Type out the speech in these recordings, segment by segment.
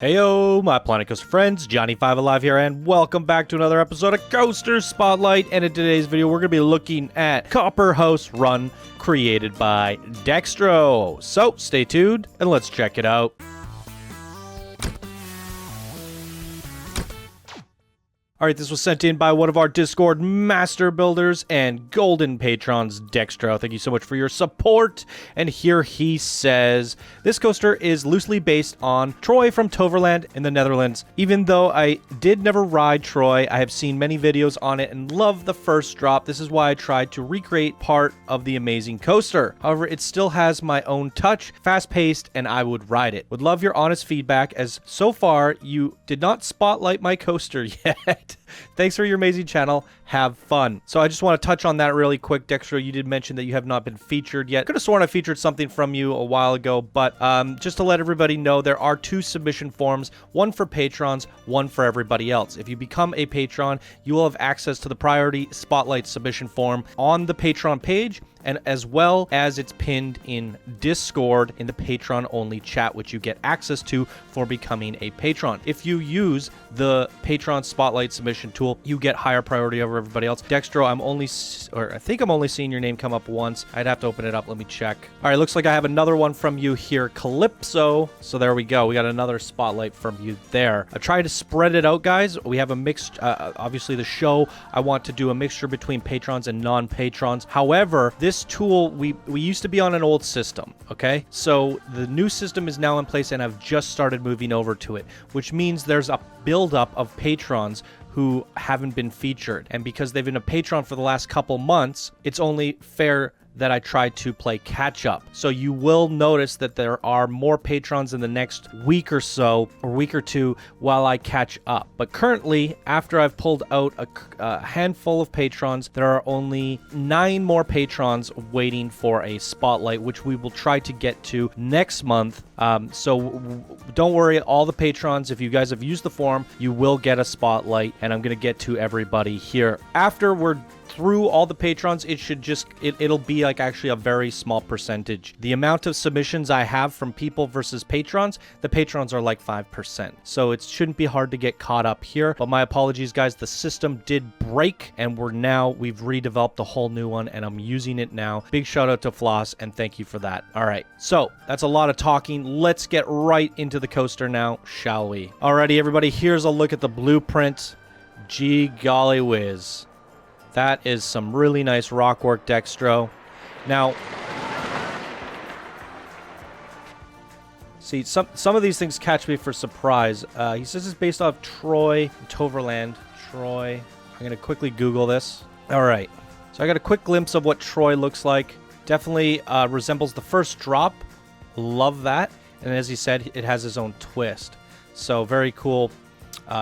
Heyo, my Planet Coaster friends, Johnny5 Alive here, and welcome back to another episode of Coaster Spotlight. And in today's video, we're going to be looking at Copperhouse Run, created by Dextro. So, stay tuned, and let's check it out. Alright, this was sent in by one of our Discord master builders and golden patrons, Dextro. Thank you so much for your support. And here he says, this coaster is loosely based on Troy from Toverland in the Netherlands. Even though I did never ride Troy, I have seen many videos on it and love the first drop. This is why I tried to recreate part of the amazing coaster. However, it still has my own touch, fast-paced, and I would ride it. Would love your honest feedback, as so far you did not spotlight my coaster yet. Thanks for your amazing channel. Have fun. So I just want to touch on that really quick. Dextro, you did mention that you have not been featured yet. Could have sworn I featured something from you a while ago, but just to let everybody know, there are two submission forms, one for patrons, one for everybody else. If you become a patron, you will have access to the priority spotlight submission form on the Patreon page, and as well as it's pinned in Discord in the patron only chat, which you get access to for becoming a patron. If you use the Patreon spotlight submission tool, you get higher priority over everybody else. Dextro, I think I'm only seeing your name come up once. I'd have to open it up. Let me check. All right, looks like I have another one from you here, Calypso. So there we go. We got another spotlight from you there. I try to spread it out, guys. We have a mixed, obviously the show, I want to do a mixture between patrons and non-patrons. However, this tool, we used to be on an old system, okay? So the new system is now in place and I've just started moving over to it, which means there's a buildup of patrons who haven't been featured. And because they've been a patron for the last couple months, it's only fair that I try to play catch up. So you will notice that there are more patrons in the next week or so, or week or two, while I catch up. But currently, after I've pulled out a handful of patrons, there are only 9 more patrons waiting for a spotlight, which we will try to get to next month. So don't worry, all the patrons, if you guys have used the form, you will get a spotlight, and I'm going to get to everybody here. After we're through all the patrons, it should just, it'll be like actually a very small percentage. The amount of submissions I have from people versus patrons, the patrons are like 5%. So it shouldn't be hard to get caught up here. But my apologies, guys. The system did break, and we've redeveloped a whole new one, and I'm using it now. Big shout out to Floss, and thank you for that. All right. So that's a lot of talking. Let's get right into the coaster now, shall we? Alrighty, everybody. Here's a look at the blueprint. Gee golly whiz. That is some really nice rock work, Dextro. Now, see, some of these things catch me for surprise. He says it's based off Troy, Toverland. Troy. I'm going to quickly Google this. All right. So I got a quick glimpse of what Troy looks like. Definitely resembles the first drop. Love that. And as he said, it has his own twist. So very cool.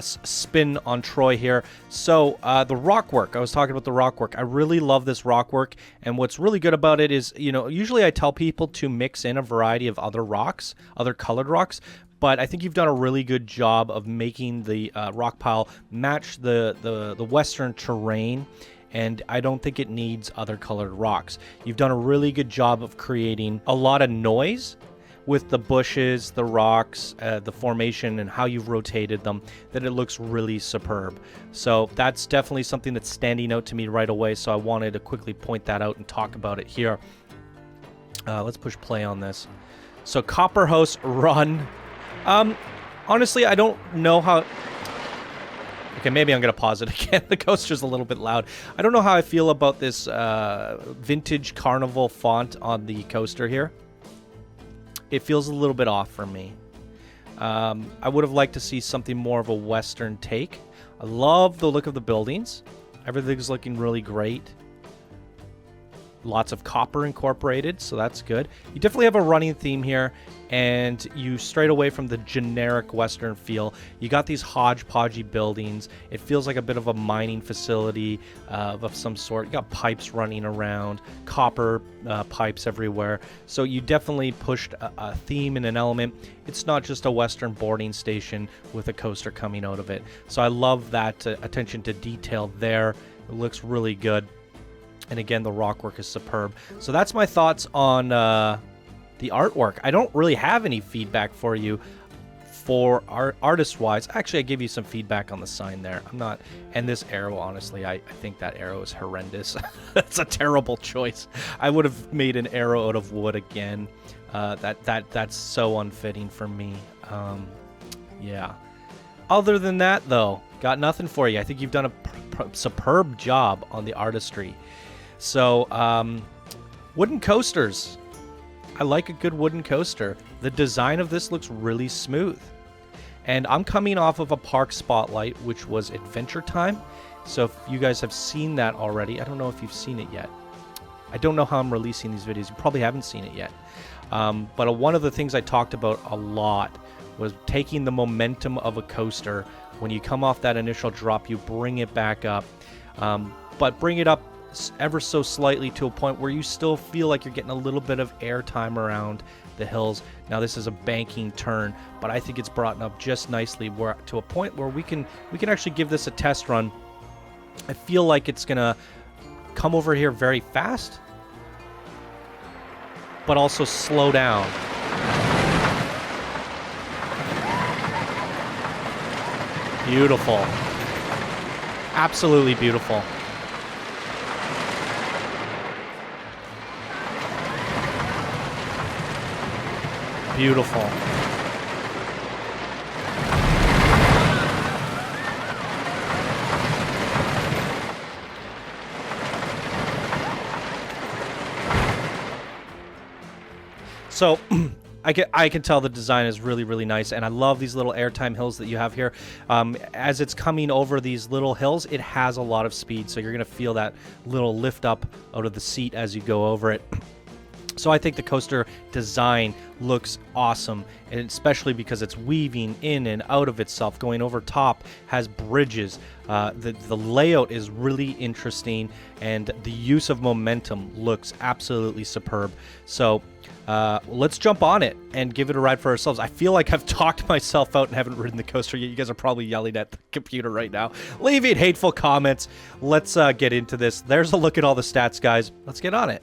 Spin on Troy here. So the rock work, I was talking about the rock work. I really love this rock work, and what's really good about it is, you know, usually I tell people to mix in a variety of other rocks, other colored rocks, but I think you've done a really good job of making the rock pile match the western terrain, and I don't think it needs other colored rocks. You've done a really good job of creating a lot of noise with the bushes, the rocks, the formation, and how you've rotated them, that it looks really superb. So that's definitely something that's standing out to me right away, so I wanted to quickly point that out and talk about it here. Let's push play on this. So Copperhouse Run. Honestly, I don't know how... Okay, maybe I'm going to pause it again. The coaster's a little bit loud. I don't know how I feel about this vintage carnival font on the coaster here. It feels a little bit off for me. I would have liked to see something more of a Western take. I love the look of the buildings. Everything's looking really great. Lots of copper incorporated, so that's good. You definitely have a running theme here, and you strayed away from the generic Western feel. You got these hodgepodgey buildings. It feels like a bit of a mining facility of some sort. You got pipes running around, copper pipes everywhere. So you definitely pushed a theme and an element. It's not just a Western boarding station with a coaster coming out of it. So I love that attention to detail there. It looks really good. And again, the rock work is superb. So that's my thoughts on the artwork. I don't really have any feedback for you for artist-wise, actually, I gave you some feedback on the sign there. I'm not, and this arrow, honestly, I think that arrow is horrendous. That's a terrible choice. I would have made an arrow out of wood again. That's so unfitting for me. Yeah. Other than that, though, got nothing for you. I think you've done a superb job on the artistry. So, wooden coasters. I like a good wooden coaster. The design of this looks really smooth. And I'm coming off of a park spotlight, which was Adventure Time. So if you guys have seen that already, I don't know if you've seen it yet. I don't know how I'm releasing these videos. You probably haven't seen it yet. But one of the things I talked about a lot was taking the momentum of a coaster. When you come off that initial drop, you bring it back up. But bring it up ever so slightly to a point where you still feel like you're getting a little bit of air time around the hills. Now this is a banking turn, but I think it's brought up just nicely to a point where we can actually give this a test run. I feel like it's gonna come over here very fast, but also slow down. Beautiful. Absolutely beautiful. Beautiful. So I can tell the design is really, really nice, and I love these little airtime hills that you have here. As it's coming over these little hills, it has a lot of speed, so you're going to feel that little lift up out of the seat as you go over it. So I think the coaster design looks awesome, and especially because it's weaving in and out of itself, going over top, has bridges. The layout is really interesting, and the use of momentum looks absolutely superb. So let's jump on it and give it a ride for ourselves. I feel like I've talked myself out and haven't ridden the coaster yet. You guys are probably yelling at the computer right now, leaving hateful comments. Let's get into this. There's a look at all the stats, guys. Let's get on it.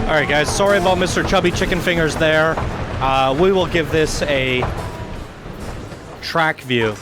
Alright guys, sorry about Mr. Chubby Chicken Fingers there. We will give this a track view.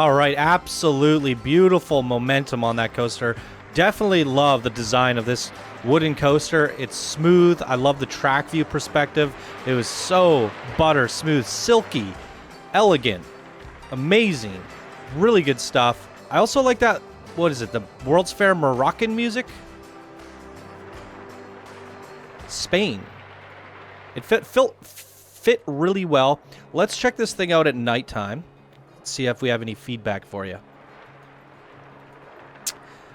All right, absolutely beautiful momentum on that coaster. Definitely love the design of this wooden coaster. It's smooth. I love the track view perspective. It was so butter smooth, silky, elegant, amazing, really good stuff. I also like that, what is it, the World's Fair Moroccan music? Spain. It fit really well. Let's check this thing out at nighttime. See if we have any feedback for you.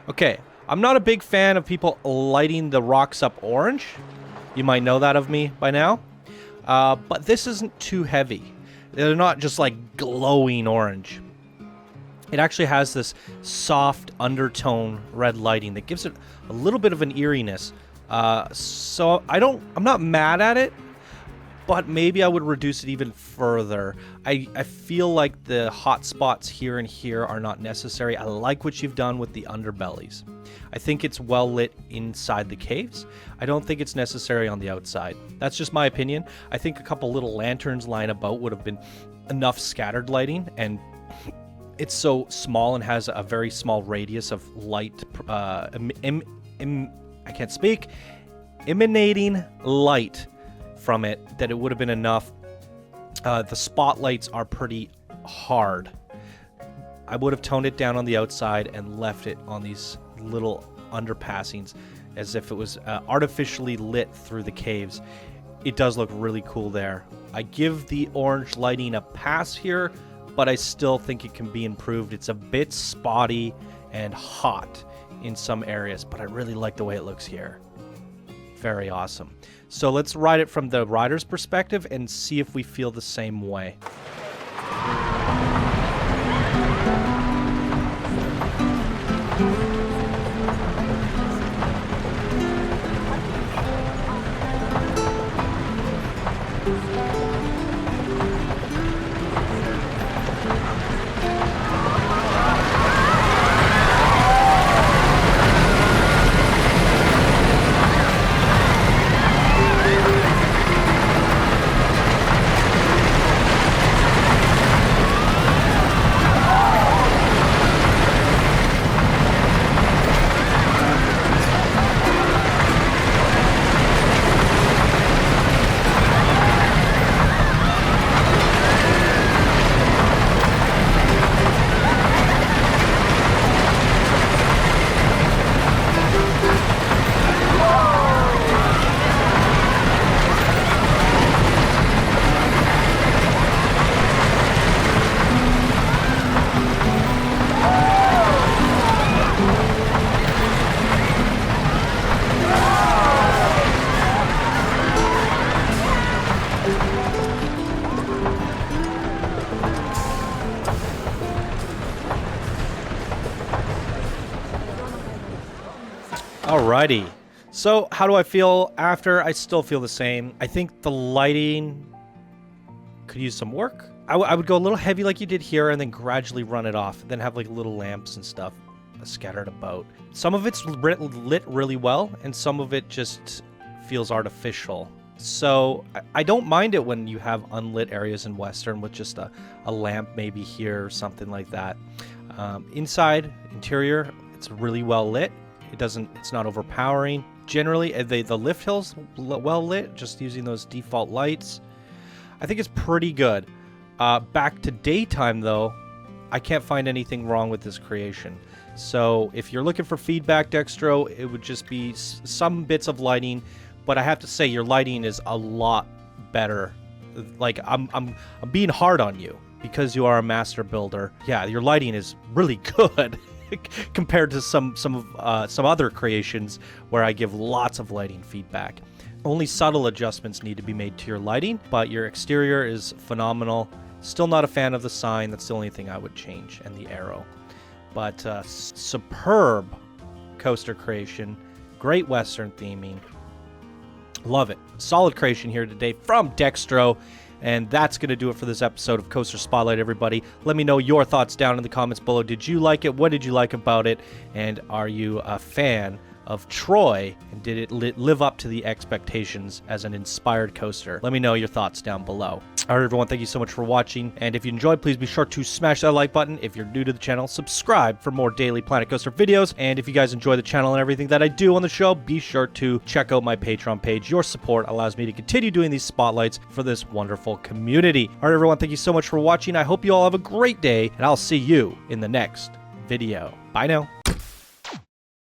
Okay, I'm not a big fan of people lighting the rocks up orange. You might know that of me by now. But this isn't too heavy. They're not just like glowing orange. It actually has this soft undertone red lighting that gives it a little bit of an eeriness. So I'm not mad at it, but maybe I would reduce it even further. I feel like the hot spots here and here are not necessary. I like what you've done with the underbellies. I think it's well lit inside the caves. I don't think it's necessary on the outside. That's just my opinion. I think a couple little lanterns lying about would have been enough scattered lighting, and it's so small and has a very small radius of light, I can't speak, emanating light from it, that it would have been enough. The spotlights are pretty hard. I would have toned it down on the outside and left it on these little underpassings as if it was artificially lit through the caves. It does look really cool there. I give the orange lighting a pass here, but I still think it can be improved. It's a bit spotty and hot in some areas, but I really like the way it looks here. Very awesome. So let's ride it from the rider's perspective and see if we feel the same way. Alrighty. So how do I feel after? I still feel the same. I think the lighting could use some work. I would go a little heavy like you did here and then gradually run it off. Then have like little lamps and stuff scattered about. Some of it's lit really well and some of it just feels artificial. So I don't mind it when you have unlit areas in Western with just a lamp maybe here or something like that. Inside, interior, it's really well lit. It's not overpowering. Generally, the lift hill's well lit, just using those default lights. I think it's pretty good. Back to daytime, though, I can't find anything wrong with this creation. So if you're looking for feedback, Dextro, it would just be some bits of lighting. But I have to say, your lighting is a lot better. Like, I'm being hard on you because you are a master builder. Yeah, your lighting is really good. Compared to some other creations where I give lots of lighting feedback. Only subtle adjustments need to be made to your lighting, but your exterior is phenomenal. Still not a fan of the sign. That's the only thing I would change, and the arrow. But superb coaster creation, great Western theming. Love it. Solid creation here today from Dextro. And that's going to do it for this episode of Coaster Spotlight, everybody. Let me know your thoughts down in the comments below. Did you like it? What did you like about it? And are you a fan of Troy? And did it live up to the expectations as an inspired coaster? Let me know your thoughts down below. All right, everyone, thank you so much for watching. And if you enjoyed, please be sure to smash that like button. If you're new to the channel, subscribe for more daily Planet Coaster videos. And if you guys enjoy the channel and everything that I do on the show, be sure to check out my Patreon page. Your support allows me to continue doing these spotlights for this wonderful community. All right, everyone, thank you so much for watching. I hope you all have a great day, and I'll see you in the next video. Bye now.